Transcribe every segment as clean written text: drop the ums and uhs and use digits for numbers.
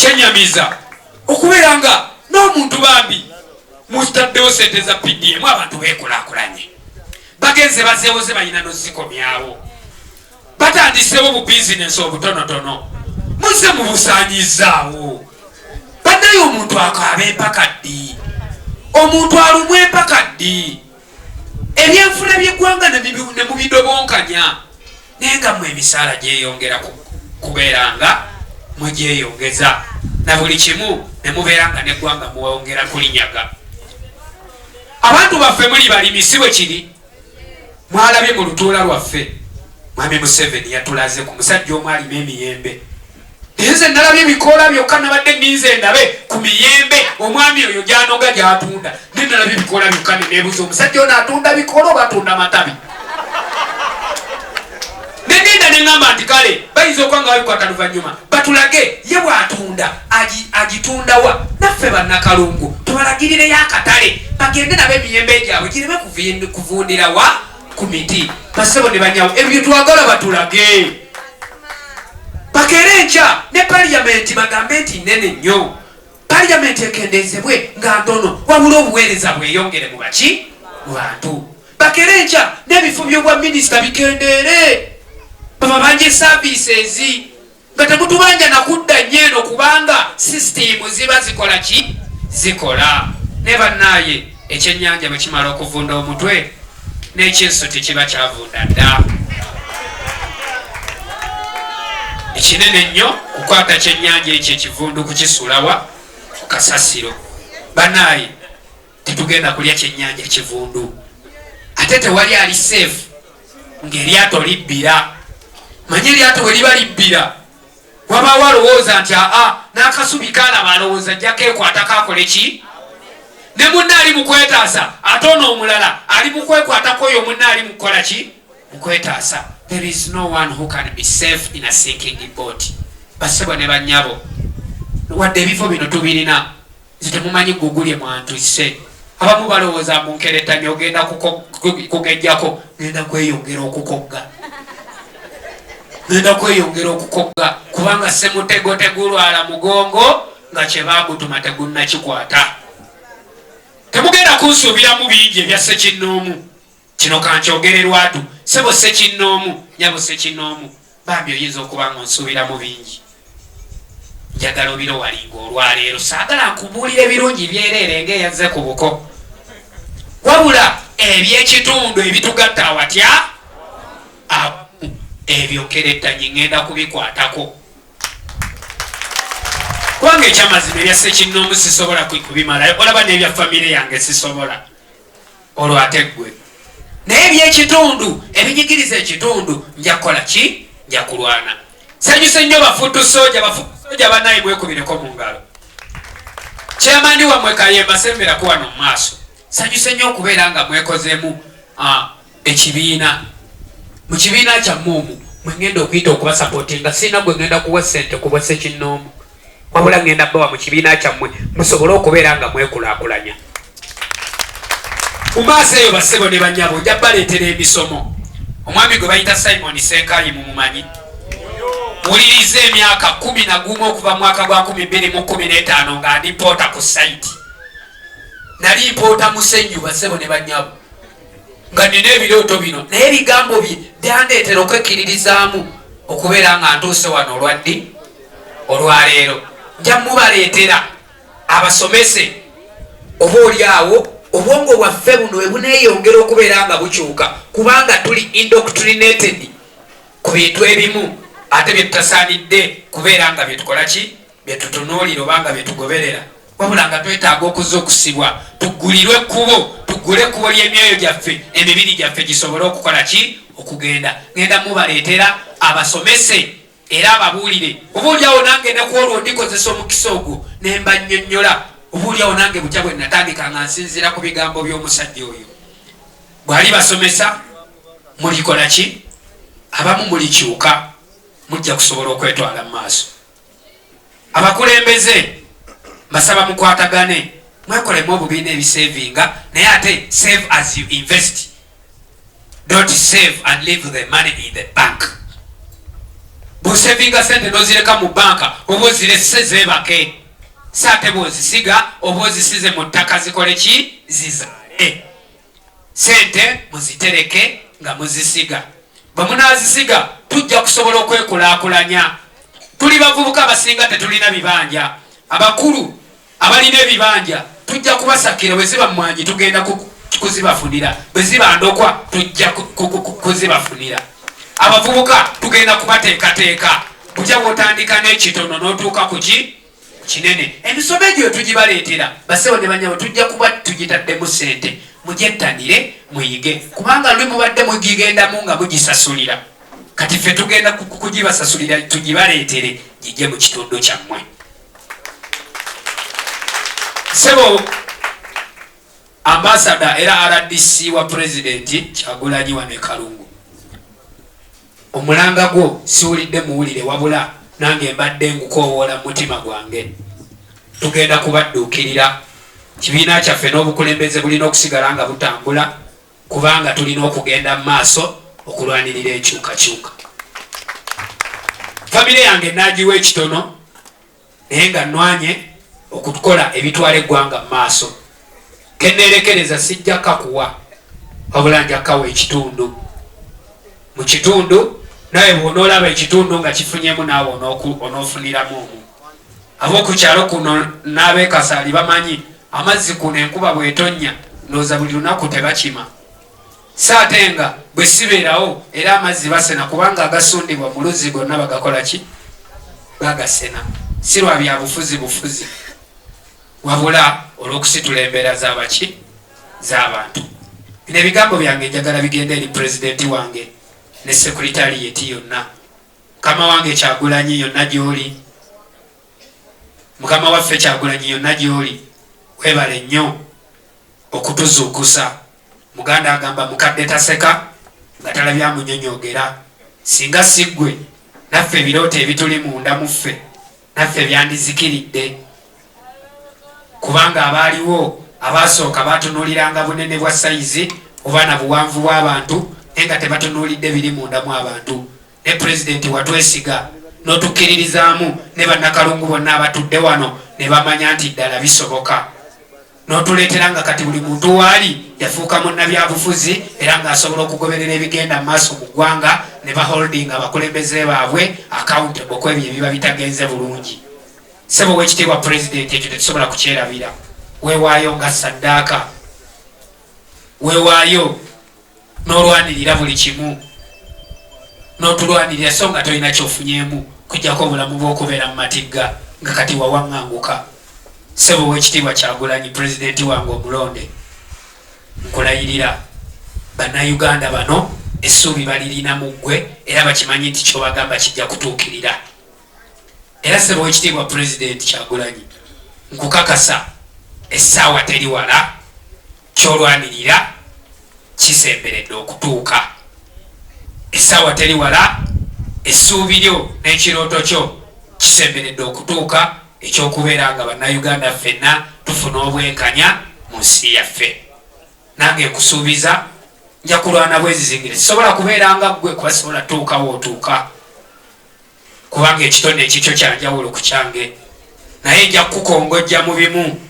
kyenyamiza okubeeranga n'omuntu bambi mustaddewo sente za PDM abantu beekulaakulanye bagenze bazeewoze balina nozikomyawo batandisewo bu bizinesi obutonotono muze mubusaanyizaawo bannaye omuntu akaaba empaka ddi omuntu alumwa empaka ddi ebyenfuna by'eggwanga ne mubidobonkanya naye nga mmwe emisaala gyeyongera kubeeranga mujeyongeza na buli kimu ne mubeeranga n'eggwanga muwongera kulinyaga. Abantu baffe muli balimisi bwe kiri mwalabye mu lutuula lwaffe Mwami Museveni yatulaze ku musajja omu alima emiyembe. Nze nalabye ebikoola byokka nabadde ninze ndabe ku miyembe omwami oyo gyanoga gyatunda naye nalabye ebikoola byokka neneebuza omusajja ono atunda bikoola oba atunda matabi. Nenenda neŋŋamba nti kale bayinza okuba nga babikwata luvannyuma batulage ye bw'atunda agitundawa naffe bannakalungu tubalagirireyo akatale bagende nabo emiyembe gyabwe gireme kuvundira wa ku miti basebo ne banyawo ebyo twagala batulage bakeere enkya ne paliyamenti bagambe nti nnene nnyo paliyamenti ekendezebwe nga ntono wabula obuweereza bweyongere mu baki mu bantu bakeere enkya n'ebifo by'obwa minisita bikendeere baba banje services nga temutubanja nakudda nyeeno kubanga system ziba zikola ki zikola ne bannaye ekyennyanja bwe kimala okuvunda omutwe n'ekyenso tekiba kyavunda dda ekinene nnyo kukwata kyennyanja ekyo ekivundu kukisulawa ku kasasiro. Bannaye tetugenda kulya kyennyanja ekivundu ate tewali ali safe ng'eryato libbira. Manye eryato we liba libbira wabaawo alowooza nti n'akasubi kalaba alowooza ajja keekwata kakole ki ne munna ali mukwetaasa ate ono omulala ali mukwekwatako oyo munna ali mukukola ki mukwetaasa. There is no one who can be safe in a sinking boat. Basebo ne bannyabo wadde ebifo bino tubirina nze temumanyi gugulye mwantuse abamu balowooza munkerettanyi ogenda kugejjako ngenda kweyongera okukogga ngenda kweyongera okukogga kubanga semutego tegulwala mugongo nga kyebagutuma tegunnakikwata. Temugenda kunsuubiramu bingi ebya Ssekinnoomu kino kankyogererwatu sebo Ssekinnoomu nyabo Ssekinnoomu bambi oyinza okuba nga onsuubiramu bingi njagala obiro walinga olwaleero saagala nkubuulire birungi byereere ng'eyazze ku buko wabula ebyekitundu ebitugatta awatya ebyo nkerettanyi ngenda kubikwatako kubanga ekyamazima ebya Ssekinnoomu sisobola kubimala olaba n'ebya famire yange sisobola olwo ate ggwe naye ebyekitundu ebinyigiriza ekitundu nja kukola ki nja kulwana. Sanyuse nnyo bafuddu soja bannaye mwekubireko mu ngalo kyamandi wammwe Kayemba semberako wano mu maaso sanyuse nnyo okubeera nga mwekozeemu ekibiina mu kibiina kyammwe omwo mwengenda okuyita okuba supportinga sina gwe ngenda kuwa ssente kubwa Ssekinnoomu wabula ngenda bawa mu kibiina kyammwe musobole okubeera nga mwekulaakulanya mu maaso eyo. Basebo ne bannyabo ojja baleetera emisomo. Omwami gwe bayita Simon Senkayi mumumanyi muwuliriza emyaka 11 okuva mwaka gwa 2015 nga ndipoota ku site nali mpoota musenyu. Basebo ne bannyabo nga nina ebirooto bino naye ebigambo bye byandeetera okwekkiririzaamu okubeera nga ntuuse wano olwaddi olwaleero. Nja mubaleetera abasomese oba oli awo obwongo bwaffe buno we buneeyongera okubeera nga bukyuka kubanga tuli indoctrinated ku bintu ebimu ate bye tutasaanidde kubeera nga byetukola ki byetutunuulira oba nga byetugoberera wabula nga twetaaga okuzza okusibwa tuggulirwe ekkubo tuggule ekkubo ly'emyoyo gyaffe emibiri gyaffe gisobole okukola ki okugenda. Ngenda mubaleetera abasomese era ababuulire obuulyawo nange nekwolwo ndikozesa omukisa ogwo nemba nnyonnyola obuulyawo nange butya bwe natandika nga nsinziira ku bigambo by'omusajja oyo. Bw'ali basomesa mulikola ki abamu mulikyuka mujja kusobola okwetwala mu maaso. Abakulembeze basaba mukwatagane mwekolemu obubiina ebisevinga naye ate save as you invest, don't save and leave the money in the bank. busevinga sente nozireka mu banka oba ozirese zebake sate bozisiga oba ozisize mu ttaka zikole ki zizaale. Sente muzitereke nga muzisiga. Bamunazisiga tujja kusobola okwekulaakulanya. Tuli bavubuka abasinga tetulina bibanja. Abakulu abalina ebibanja tujja kubasakira bwe ziba mwanji tugenda kuzibafunira. Bwe ziba ndokwa tujja kuzibafunira. Abavubuka tugenda kubateekateeka. Bujja bwotandika n'ekitono n'otuuka ku kinene. Emisomo egyo tugibaleetera basebo ne banyabo tujja kuba tugitaddemu sente. Mujettanire muyige kubanga lwe mubadde mugigendamu nga mugisasulira. Kati ffe tugenda kugibasasulira tugibaleetere gijje mu kitundu kyammwe. Sebo ambassador era RDC wa president Kyagulanyi wane Kalungu. Omulanga gwo siwulidde muwulire wabula nange mbadde ngukowoola mutima gwange. Tugenda kubadduukirira. Kibiina kyaffe n'obukulembeze bulina okusigala nga butambula kubanga tulina okugenda mu maaso okulwanirira enkyukakyuka. Famire yange naagiwa ekitono naye nga nnwanye okukola ebitwala eggwanga mu maaso. Kenneerekereza sijja kakuwa wabula nja kawa ekitundu. Mu kitundu nawe bw'onoolaba ekitundu nga kifunyemu naawe onoofuniramu omwo. Ab'oku kyalo kuno n'ab'e Kasaali bamanyi amazzi kuno enkuba bw'etonnya ndowooza buli lunaku tebakima. Saate nga bwe sibeerawo era amazzi basena kubanga agasundibwa mu luzzi gonna bagakola ki? Bagasena. Si lwa bya bufuzi wabula olw'okusitula embeera z'abaki? Z'abantu. Bino ebigambo byange njagala bigenda eri pulezidenti wange ne sekuritaliyeti yonna. Mukama wange Kyagulanyi yonna gy'oli. Mukama waffe Kyagulanyi yonna gy'oli. Webale nnyo okutuzuukusa. Muganda agamba mukadde taseka nga talabya munyonyogera. Singa siggwe naffe ebirooto ebituli munda mu ffe naffe byandizikiridde. Kubanga abaaliwo abaasooka batunuuliranga bunene bwa sayizi oba na buwanvu bw'abantu naye nga tebatunuulidde biri munda mu abantu. Ne pulezidenti watwesiga n'otukkiririzaamu ne bannakalungu bonna abatudde wano ne bamanya nti ddala bisoboka. N'otuleetera nga kati buli muntu waali yafuuka munnabyabufuzi era ng'asobola okugoberera ebigenda mu maaso mu ggwanga ne baholdinga abakulembeze baabwe accountable ku ebyo ebiba bitagenze bulungi. Ssebo w'ekitiibwa pulezidenti ekyo tetusobola kukyerabira. Weewaayo nga saddaaka. Weewaayo n'olwanirira buli kimu. N'otulwanirira so nga tolina kyofunyeemu kujjako obulamu bw'okubeera mu matigga nga kati wawaŋŋanguka. Ssebo w'ekitiibwa Kyagulanyi pulezidenti wange omulonde. Nkulayirira bannayuganda bano essuubi balirina mu ggwe era bakimanyi nti ky'obagamba kijja kutuukirira. Era ssebo w'ekitiibwa pulezidenti Kyagulanyi nkukakasa essaawa teri wala ky'olwanirira kisemberedde okutuuka. Essaawa teri wala essuubi lyo n'ekirooto kyo kisemberedde okutuuka ekyokubeera nga bannayuganda ffenna tufuna obwenkanya mu nsi yaffe. Nange nkusuubiza nja kulwana bwezizingire. Sisobola kubeera nga ggwe kuba sisobola tuukawo otuuka kubanga ekitone ekikyo kyanjawulo ku kyange. Naye nja kukongojja mu bimu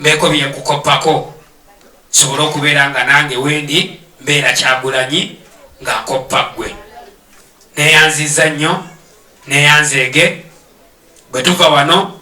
mbeeko bye nkukoppako sobole okubeera nga nange wendi mbeera Kyagulanyi nga nkoppa ggwe. Neeyanziza nnyo neeyanzeege. Bwe tuva wano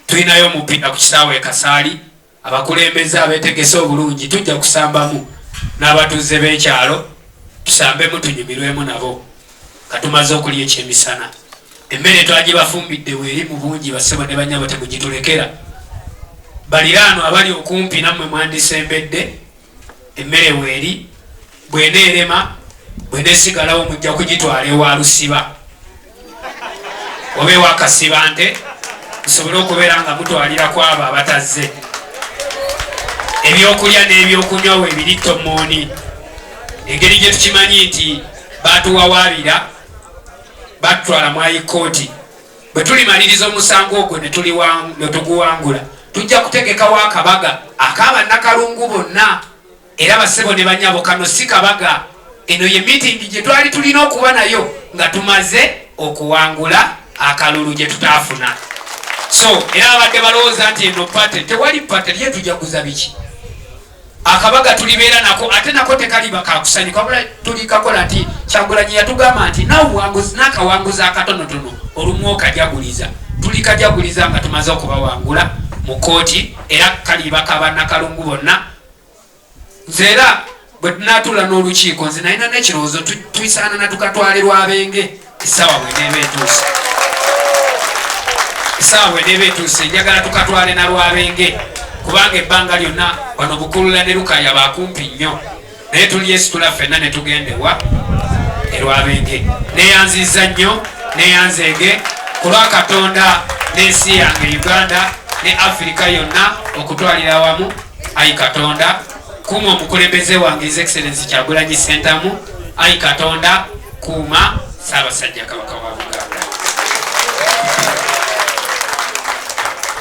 tulinayo omupiira ku kisaawe e Kasaali. Abakulembeze abeetegese obulungi tujja kusambamu n'abatuuze b'ekyalo tusambemu tunyumirwemu nabo nga tumaze okulya ekyemisana. Emmere twagibafumbidde weeri mu bungi bassebo ne banyabo temugitulekera. Baliraano abali okumpi nammwe mwandisembedde emmere weeri bw'eneerema bw'eneesigalawo mujja kugitwala ewa Lusiba oba ewa Kasibante musobole okubeera nga mutwalira ku abo abatazze. Ebyokulya n'ebyokunywa we biri Tomooni. Engeri gye tukimanyi nti baatuwawaabira batutwala mu high-court. Bwe tulimaliriza omusango ogwo ne tuguwangula tujja kutegekawo akabaga ak'abannakalungu bonna era bassebo ne banyabo. Kano si kabaga, eno ye meeting gye twali tulina okuba nayo nga tumaze okuwangula akalulu gye tutaafuna. So era abadde balowooza nti eno pate tewali pate lye tujaguza biki akabaga tulibeera nako ate nako tekaliba kakusanyuka wabula tuli kakola nti Kyagulanyi yatugamba nti n'akawanguza akatonotono olumu okajaguliza tuli kajaguliza nga tumaze okubawangula mu kooti era kaliba kabanakalungu bonna. Nze era bwe tunaatula n'olukiiko nze nalina n'ekirowoozo tuyisaana na tukatwale Lwabenge essaawa bweneeba etuuse. Essaawa bweneeba etuuse njagala tukatwale na Lwabenge kubanga ebbanga lyonna wano Bukulula ne Lukaya bakumpi nnyo naye tuli Yesu tula ffenna ne tugendewa Lwabenge. Neyanziza nnyo neyanzeege ku lwa Katonda n'ensi yange Uganda ne Africa yonna okutwalira wamu. Ayi Katonda kuuma omukulembeze wange His Excellency Kyagulanyi Ssentamu. Ayi Katonda kuuma Ssaabasajja Kabaka wa